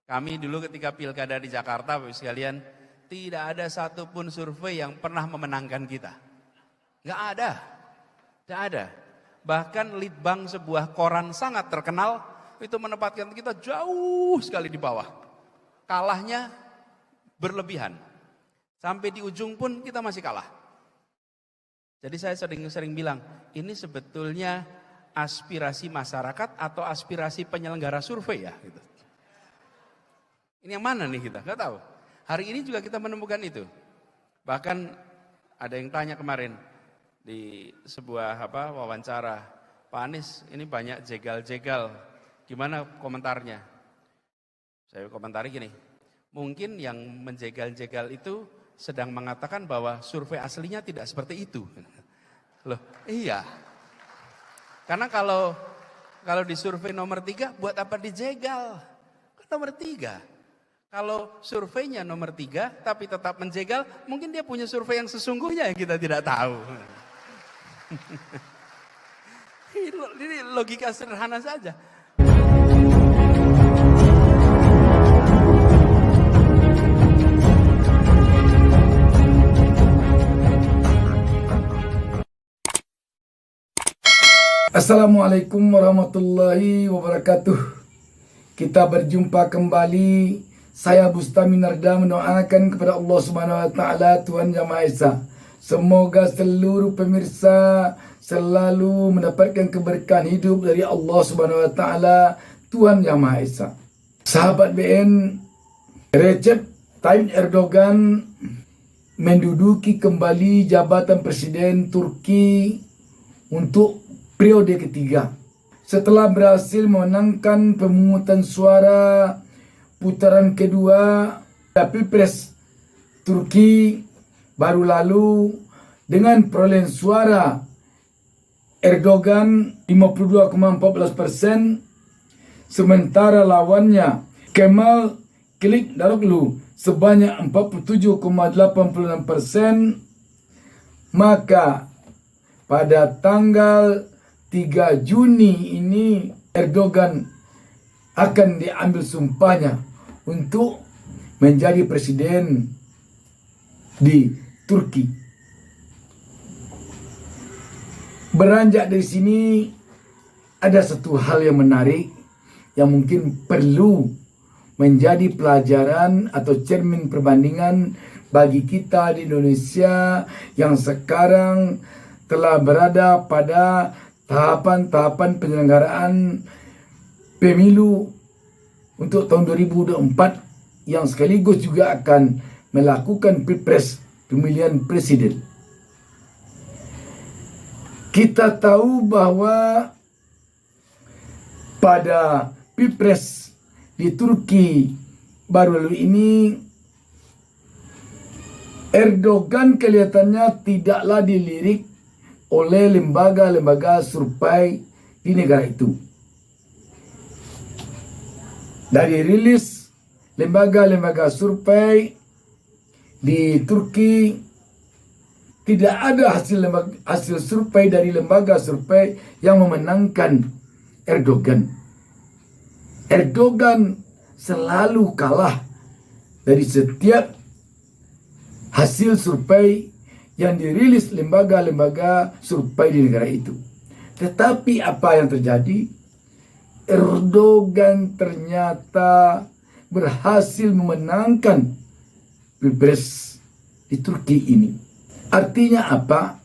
Kami dulu ketika pilkada di Jakarta, Bapak sekalian, tidak ada satupun survei yang pernah memenangkan kita. Nggak ada, tidak ada. Bahkan litbang sebuah koran sangat terkenal itu menempatkan kita jauh sekali di bawah. Kalahnya berlebihan. Sampai di ujung pun kita masih kalah. Jadi saya sering bilang, ini sebetulnya aspirasi masyarakat atau aspirasi penyelenggara survei ya gitu. Ini yang mana nih kita? Gak tahu. Hari ini juga kita menemukan itu. Bahkan ada yang tanya kemarin di sebuah wawancara, Pak Anies ini banyak jegal-jegal, gimana komentarnya? Saya komentari gini, mungkin yang menjegal-jegal itu sedang mengatakan bahwa survei aslinya tidak seperti itu. Loh, iya. Karena kalau di survei nomor 3, buat apa dijegal? Kan nomor 3. Kalau surveinya nomor 3 tapi tetap menjegal, mungkin dia punya survei yang sesungguhnya yang kita tidak tahu. Ini logika sederhana saja. Assalamualaikum warahmatullahi wabarakatuh. Kita berjumpa kembali. Saya Bustami Narda mendoakan kepada Allah Subhanahu wa taala, Tuhan Yang Maha Esa, semoga seluruh pemirsa selalu mendapatkan keberkahan hidup dari Allah Subhanahu wa taala, Tuhan Yang Maha Esa. Sahabat BN, Recep Tayyip Erdogan menduduki kembali jabatan Presiden Turki untuk periode ketiga. Setelah berhasil memenangkan pemungutan suara putaran kedua Pilpres Turki baru lalu dengan perolehan suara Erdogan 52,14%, sementara lawannya Kemal Kılıçdaroğlu sebanyak 47,86%, maka pada tanggal 3 Juni ini Erdogan akan diambil sumpahnya untuk menjadi presiden di Turki. Beranjak dari sini ada satu hal yang menarik yang mungkin perlu menjadi pelajaran atau cermin perbandingan bagi kita di Indonesia yang sekarang telah berada pada tahapan-tahapan penyelenggaraan pemilu untuk tahun 2024 yang sekaligus juga akan melakukan pilpres pemilihan presiden. Kita tahu bahwa pada pilpres di Turki baru lalu ini Erdogan kelihatannya tidaklah dilirik oleh lembaga-lembaga survei di negara itu. Dari rilis lembaga-lembaga survei di Turki, tidak ada hasil survei dari lembaga survei yang memenangkan Erdogan. Erdogan selalu kalah dari setiap hasil survei yang dirilis lembaga-lembaga survei di negara itu. Tetapi apa yang terjadi? Erdogan ternyata berhasil memenangkan pilpres di Turki ini. Artinya apa?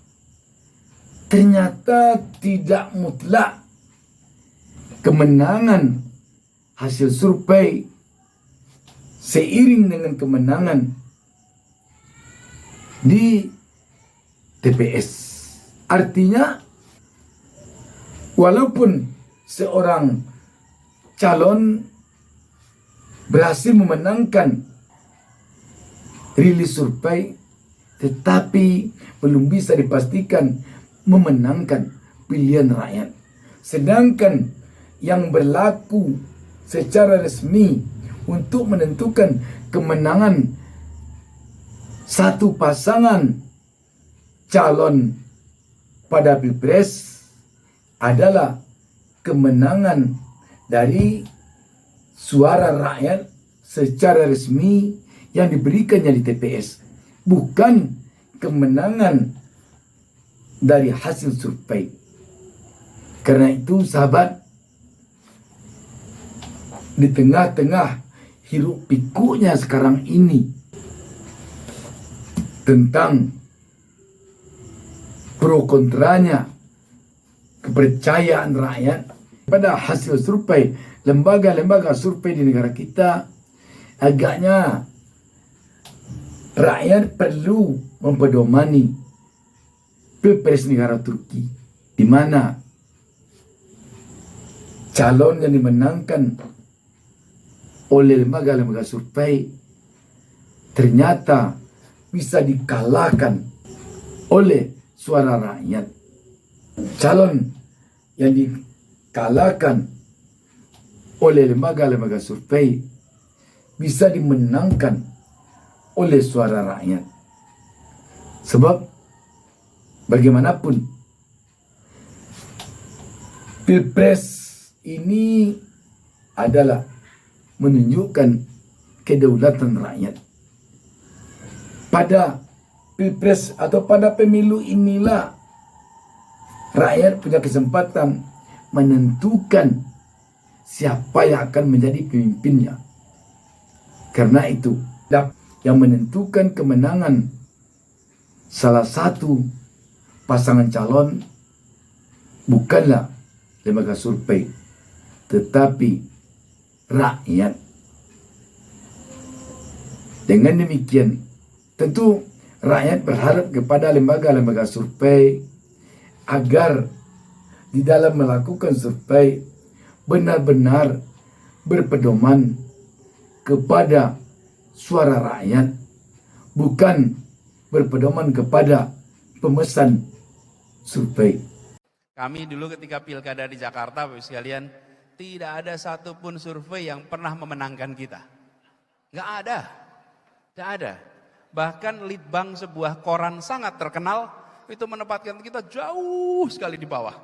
Ternyata tidak mutlak kemenangan hasil survei seiring dengan kemenangan di TPS. Artinya walaupun seorang calon berhasil memenangkan rilis survei, tetapi belum bisa dipastikan memenangkan pilihan rakyat. Sedangkan yang berlaku secara resmi untuk menentukan kemenangan satu pasangan calon pada pilpres adalah kemenangan dari suara rakyat secara resmi yang diberikannya di TPS, bukan kemenangan dari hasil survei. Karena itu sahabat, di tengah-tengah hiruk pikuknya sekarang ini tentang pro kontranya kepercayaan rakyat pada hasil survei, lembaga-lembaga survei di negara kita, agaknya rakyat perlu mempedomani Pilpres negara Turki, di mana calon yang dimenangkan oleh lembaga-lembaga survei ternyata bisa dikalahkan oleh suara rakyat. Calon yang dikalahkan oleh lembaga-lembaga survei bisa dimenangkan oleh suara rakyat. Sebab bagaimanapun Pilpres ini adalah menunjukkan kedaulatan rakyat. Pada Pilpres atau pada pemilu inilah rakyat punya kesempatan menentukan siapa yang akan menjadi pemimpinnya. Karena itu, yang menentukan kemenangan salah satu pasangan calon bukanlah lembaga survei, tetapi rakyat. Dengan demikian, tentu rakyat berharap kepada lembaga-lembaga survei agar di dalam melakukan survei benar-benar berpedoman kepada suara rakyat, bukan berpedoman kepada pemesan survei. Kami dulu ketika pilkada di Jakarta, Bapak sekalian, tidak ada satupun survei yang pernah memenangkan kita. Nggak ada. Tidak ada. Bahkan litbang sebuah koran sangat terkenal itu menempatkan kita jauh sekali di bawah.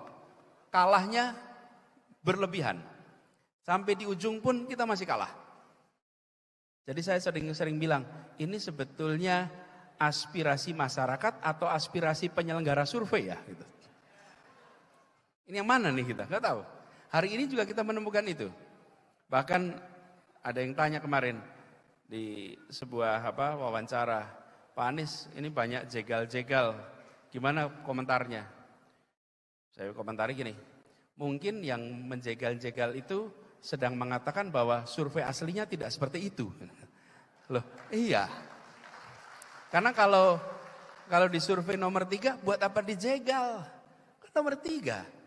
Kalahnya berlebihan. Sampai di ujung pun kita masih kalah. Jadi saya sering bilang, ini sebetulnya aspirasi masyarakat atau aspirasi penyelenggara survei ya. Gitu. Ini yang mana nih kita? Nggak tahu. Hari ini juga kita menemukan itu. Bahkan ada yang tanya kemarin, di sebuah wawancara, Pak Anies ini banyak jegal-jegal, gimana komentarnya? Saya komentari gini, mungkin yang menjegal-jegal itu sedang mengatakan bahwa survei aslinya tidak seperti itu. Loh, iya. Karena kalau di survei nomor 3, buat apa dijegal? Kan nomor 3.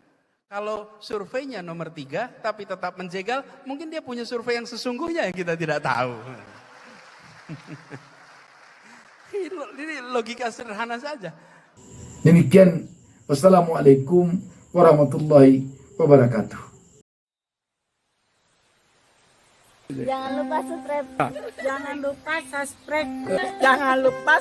Kalau surveinya nomor 3 tapi tetap menjegal, mungkin dia punya survei yang sesungguhnya yang kita tidak tahu. Ini logika sederhana saja. Demikian, wassalamualaikum warahmatullahi wabarakatuh. Jangan lupa subscribe. Jangan lupa subscribe. Jangan lupa